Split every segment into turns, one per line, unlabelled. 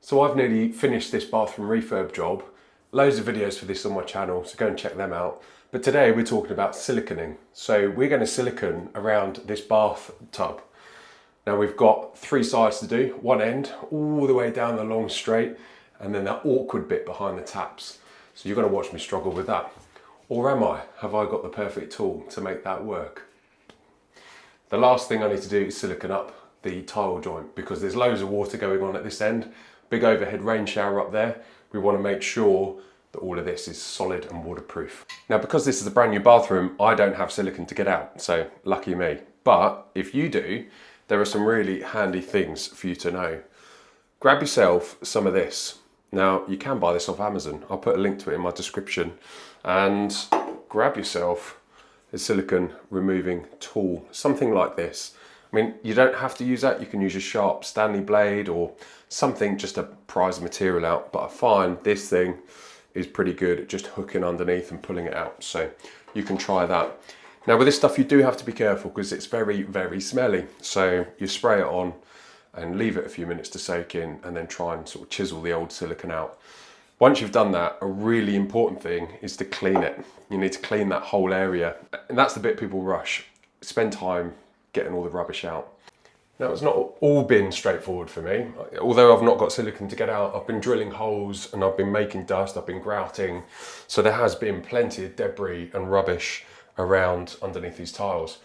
So I've nearly finished this bathroom refurb job. Loads of videos for this on my channel, so go and check them out. But today we're talking about siliconing. So we're going to silicone around this bathtub. Now we've got three sides to do, one end all the way down the long straight, and then that awkward bit behind the taps. So you're going to watch me struggle with that. Or am I? Have I got the perfect tool to make that work? The last thing I need to do is silicone up the tile joint because there's loads of water going on at this end. Big overhead rain shower up there. We want to make sure that all of this is solid and waterproof. Now, because this is a brand new bathroom, I don't have silicone to get out, so lucky me. But if you do, there are some really handy things for you to know. Grab yourself some of this. Now, you can buy this off Amazon. I'll put a link to it in my description. And grab yourself a silicone removing tool, something like this. I mean, you don't have to use that. You can use a sharp Stanley blade or something just to prise the material out. But I find this thing is pretty good at just hooking underneath and pulling it out. So you can try that. Now with this stuff, you do have to be careful because it's very, very smelly. So you spray it on and leave it a few minutes to soak in and then try and sort of chisel the old silicone out. Once you've done that, a really important thing is to clean it. You need to clean that whole area. And that's the bit people rush. Spend time getting all the rubbish out. Now, it's not all been straightforward for me. Although I've not got silicone to get out, I've been drilling holes and I've been making dust, I've been grouting. So there has been plenty of debris and rubbish around underneath these tiles.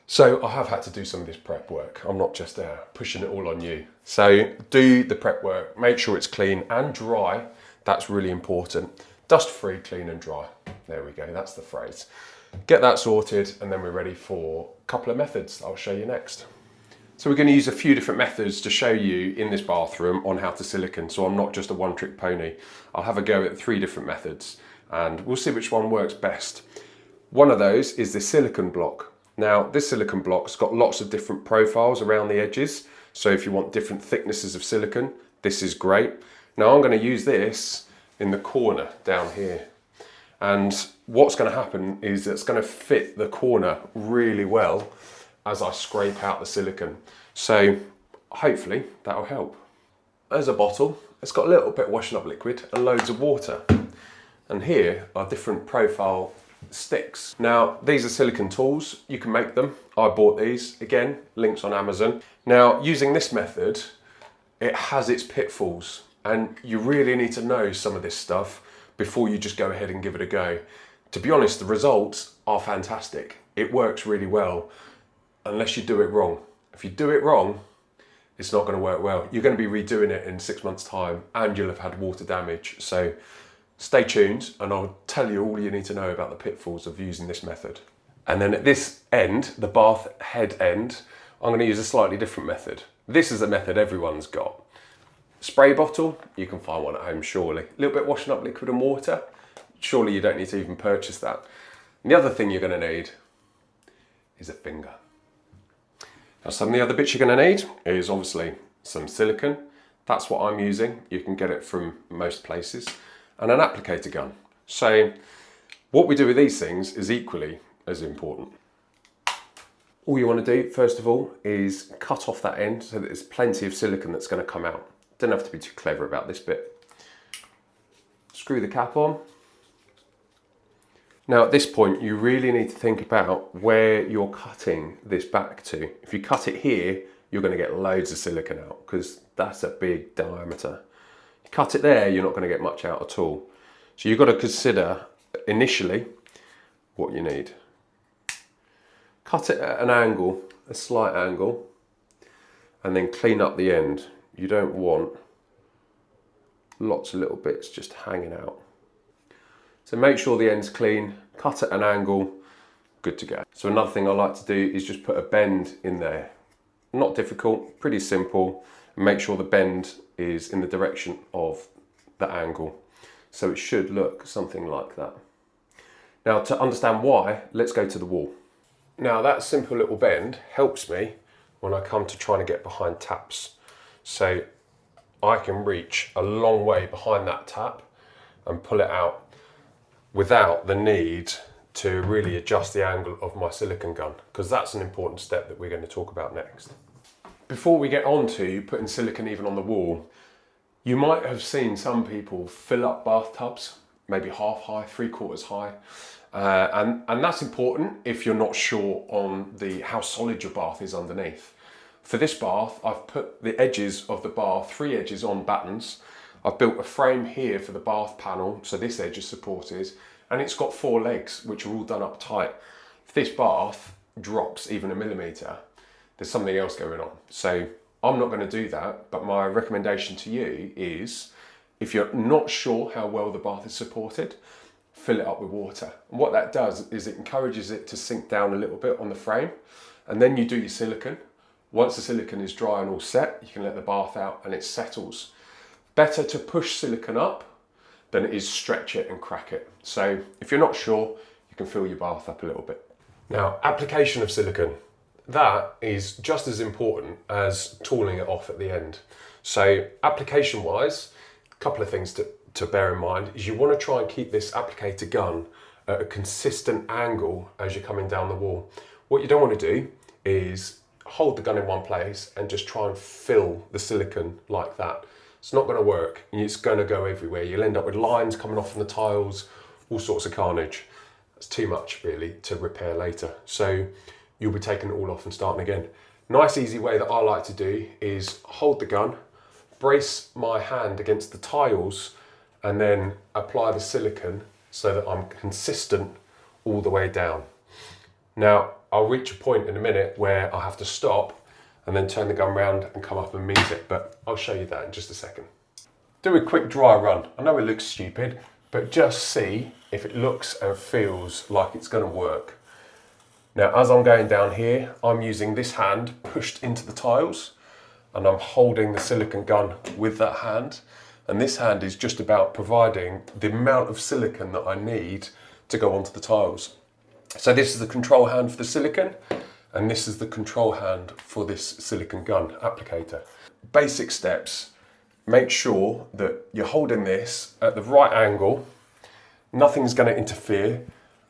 So I have had to do some of this prep work. I'm not just pushing it all on you. So do the prep work, make sure it's clean and dry. That's really important. Dust free, clean and dry. There we go, that's the phrase. Get that sorted and then we're ready for a couple of methods I'll show you next. So we're going to use a few different methods to show you in this bathroom on how to silicone. So I'm not just a one-trick pony. I'll have a go at 3 different methods and we'll see which one works best. One of those is the silicone block. Now this silicone block's got lots of different profiles around the edges. So if you want different thicknesses of silicone, this is great. Now I'm going to use this in the corner down here. And what's going to happen is it's going to fit the corner really well as I scrape out the silicone. So hopefully that'll help. There's a bottle. It's got a little bit of washing up liquid and loads of water. And here are different profile sticks. Now these are silicone tools. You can make them. I bought these. Again, links on Amazon. Now using this method, it has its pitfalls and you really need to know some of this stuff before you just go ahead and give it a go. To be honest, the results are fantastic. It works really well, unless you do it wrong. If you do it wrong, it's not going to work well. You're going to be redoing it in 6 months' time and you'll have had water damage. So stay tuned and I'll tell you all you need to know about the pitfalls of using this method. And then at this end, the bath head end, I'm going to use a slightly different method. This is a method everyone's got. Spray bottle, you can find one at home surely. A little bit washing up liquid and water, surely you don't need to even purchase that. And the other thing you're going to need is a finger. Now some of the other bits you're going to need is obviously some silicone. That's what I'm using. You can get it from most places. And an applicator gun. So what we do with these things is equally as important. All you want to do first of all is cut off that end so that there's plenty of silicone that's going to come out. Don't have to be too clever about this bit. Screw the cap on. Now at this point you really need to think about where you're cutting this back to. If you cut it here, you're going to get loads of silicone out because that's a big diameter. You cut it there, you're not going to get much out at all. So you've got to consider initially what you need. Cut it at an angle, a slight angle, and then clean up the end. You don't want lots of little bits just hanging out. So make sure the end's clean, cut at an angle, good to go. So another thing I like to do is just put a bend in there. Not difficult, pretty simple. And make sure the bend is in the direction of the angle. So it should look something like that. Now to understand why, let's go to the wall. Now that simple little bend helps me when I come to trying to get behind taps. So I can reach a long way behind that tap and pull it out without the need to really adjust the angle of my silicone gun, because that's an important step that we're going to talk about next. Before we get on to putting silicone even on the wall, You might have seen some people fill up bathtubs, maybe half high, 3/4 high. And that's important if you're not sure on how solid your bath is underneath. For this bath, I've put the edges of the bath, 3 edges on battens. I've built a frame here for the bath panel, so this edge is supported, and it's got 4 legs, which are all done up tight. If this bath drops even a millimetre, there's something else going on. So I'm not going to do that, but my recommendation to you is, if you're not sure how well the bath is supported, fill it up with water. And what that does is it encourages it to sink down a little bit on the frame, and then you do your silicone. Once the silicone is dry and all set, you can let the bath out and it settles. Better to push silicone up than it is stretch it and crack it. So if you're not sure, you can fill your bath up a little bit. Now, application of silicone. That is just as important as tooling it off at the end. So application wise, a couple of things to bear in mind is you want to try and keep this applicator gun at a consistent angle as you're coming down the wall. What you don't want to do is hold the gun in one place and just try and fill the silicone like that. It's not going to work, and it's going to go everywhere. You'll end up with lines coming off from the tiles, all sorts of carnage. That's too much really to repair later. So you'll be taking it all off and starting again. Nice easy way that I like to do is hold the gun, brace my hand against the tiles, and then apply the silicone so that I'm consistent all the way down. Now, I'll reach a point in a minute where I have to stop and then turn the gun round and come up and meet it, but I'll show you that in just a second. Do a quick dry run. I know it looks stupid, but just see if it looks and feels like it's going to work. Now, as I'm going down here, I'm using this hand pushed into the tiles, and I'm holding the silicone gun with that hand. And this hand is just about providing the amount of silicone that I need to go onto the tiles. So this is the control hand for the silicone, and this is the control hand for this silicone gun applicator. Basic steps: make sure that you're holding this at the right angle, nothing's going to interfere,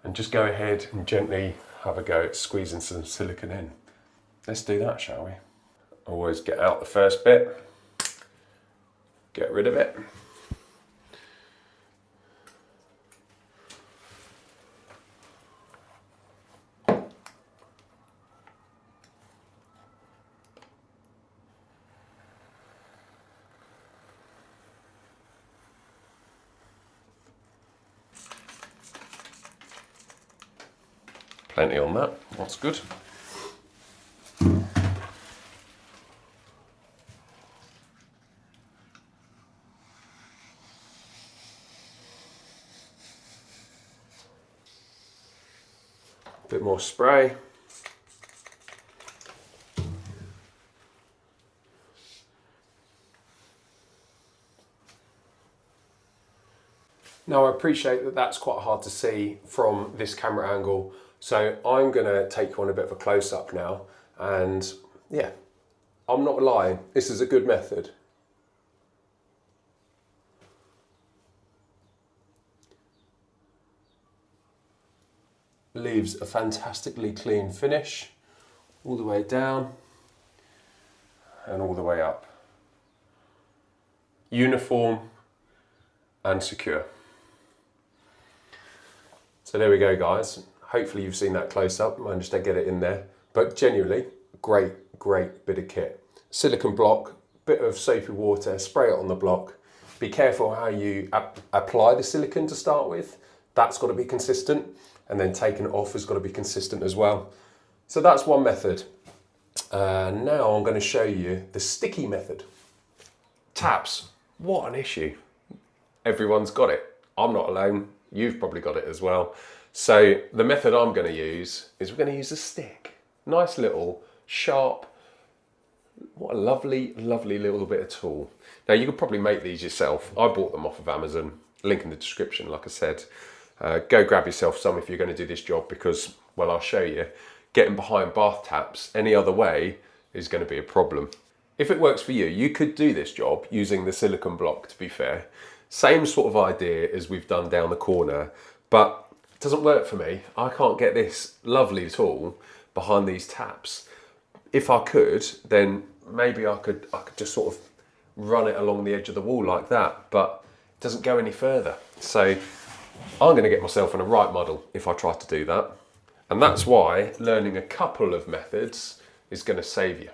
and just go ahead and gently have a go at squeezing some silicone in. Let's do that, shall we? Always get out the first bit, get rid of it. Plenty on that, that's good. Bit more spray. Now, I appreciate that that's quite hard to see from this camera angle, so I'm gonna take you on a bit of a close-up now, and yeah, I'm not lying, this is a good method. Leaves a fantastically clean finish all the way down and all the way up. Uniform and secure. So there we go, guys. Hopefully you've seen that close up. I managed to get it in there, but genuinely great bit of kit. Silicone block, bit of soapy water, spray it on the block. Be careful how you apply the silicone to start with. That's got to be consistent, and then taking it off has got to be consistent as well. So that's one method. Now I'm going to show you the sticky method. Taps, what an issue. Everyone's got it. I'm not alone. You've probably got it as well. So the method I'm going to use is we're going to use a stick. Nice little sharp, what a lovely little bit of tool. Now you could probably make these yourself. I bought them off of Amazon, link in the description like I said. Go grab yourself some if you're going to do this job, because, well, I'll show you, getting behind bath taps any other way is going to be a problem. If it works for you, you could do this job using the silicone block, to be fair. Same sort of idea as we've done down the corner, but it doesn't work for me. I can't get this lovely tool behind these taps. If I could, then maybe I could just sort of run it along the edge of the wall like that, but it doesn't go any further. So I'm going to get myself in a right muddle if I try to do that. And that's why learning a couple of methods is going to save you.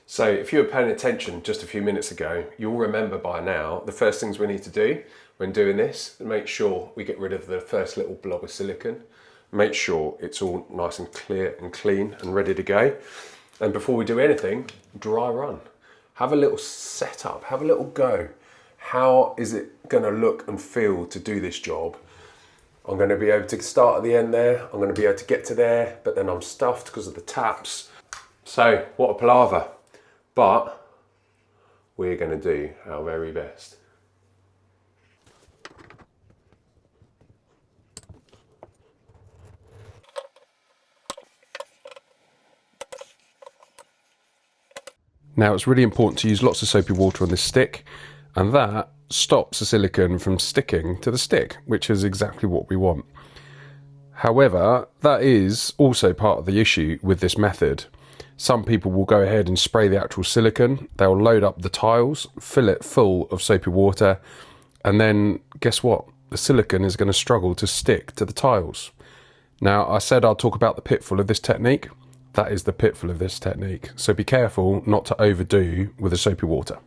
So if you were paying attention just a few minutes ago, you'll remember by now the first things we need to do when doing this, make sure we get rid of the first little blob of silicone. Make sure it's all nice and clear and clean and ready to go. And before we do anything, dry run. Have a little setup, have a little go. How is it going to look and feel to do this job? I'm going to be able to start at the end there, I'm going to be able to get to there, but then I'm stuffed because of the taps. So, what a palaver. But we're going to do our very best. Now it's really important to use lots of soapy water on this stick, and that stops the silicone from sticking to the stick, which is exactly what we want. However, that is also part of the issue with this method. Some people will go ahead and spray the actual silicone, they'll load up the tiles, fill it full of soapy water, and then guess what? The silicone is going to struggle to stick to the tiles. Now, I said I'll talk about the pitfall of this technique. That is the pitfall of this technique. So be careful not to overdo with the soapy water.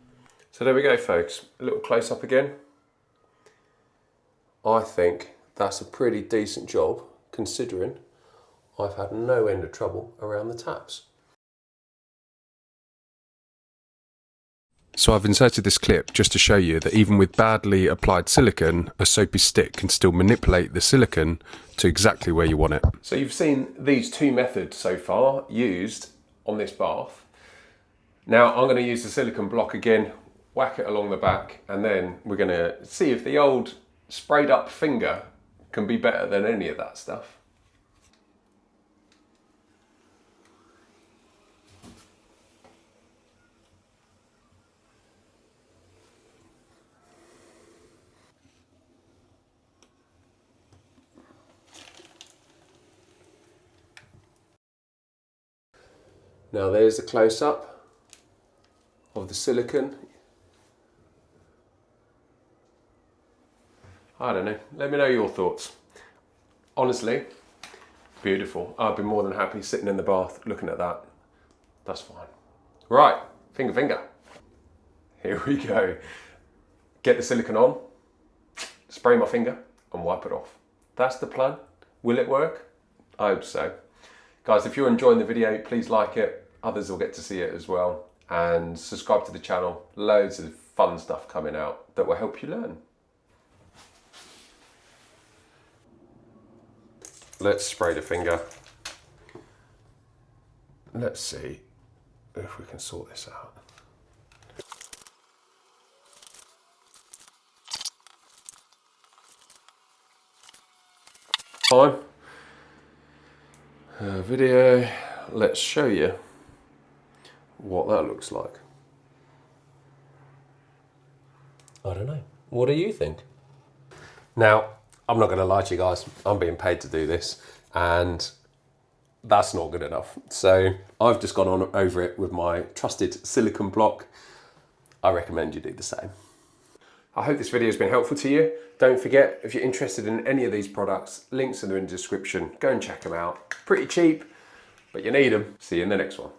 So there we go, folks. A little close up again. I think that's a pretty decent job considering I've had no end of trouble around the taps. So I've inserted this clip just to show you that even with badly applied silicone, a soapy stick can still manipulate the silicone to exactly where you want it. So you've seen these two methods so far used on this bath. Now I'm going to use the silicone block again, whack it along the back, and then we're going to see if the old sprayed up finger can be better than any of that stuff. Now there's a close-up of the silicone. I don't know, let me know your thoughts. Honestly, beautiful. I'd be more than happy sitting in the bath looking at that. That's fine. Right, finger. Here we go. Get the silicone on, spray my finger and wipe it off. That's the plan. Will it work? I hope so. Guys, if you're enjoying the video, please like it. Others will get to see it as well. And subscribe to the channel. Loads of fun stuff coming out that will help you learn. Let's spray the finger. Let's see if we can sort this out. Fine. Video, let's show you what that looks like. I don't know. What do you think? Now, I'm not going to lie to you guys. I'm being paid to do this, and that's not good enough. So I've just gone on over it with my trusted silicone block. I recommend you do the same. I hope this video has been helpful to you. Don't forget, if you're interested in any of these products, links are in the description. Go and check them out. Pretty cheap, but you need them. See you in the next one.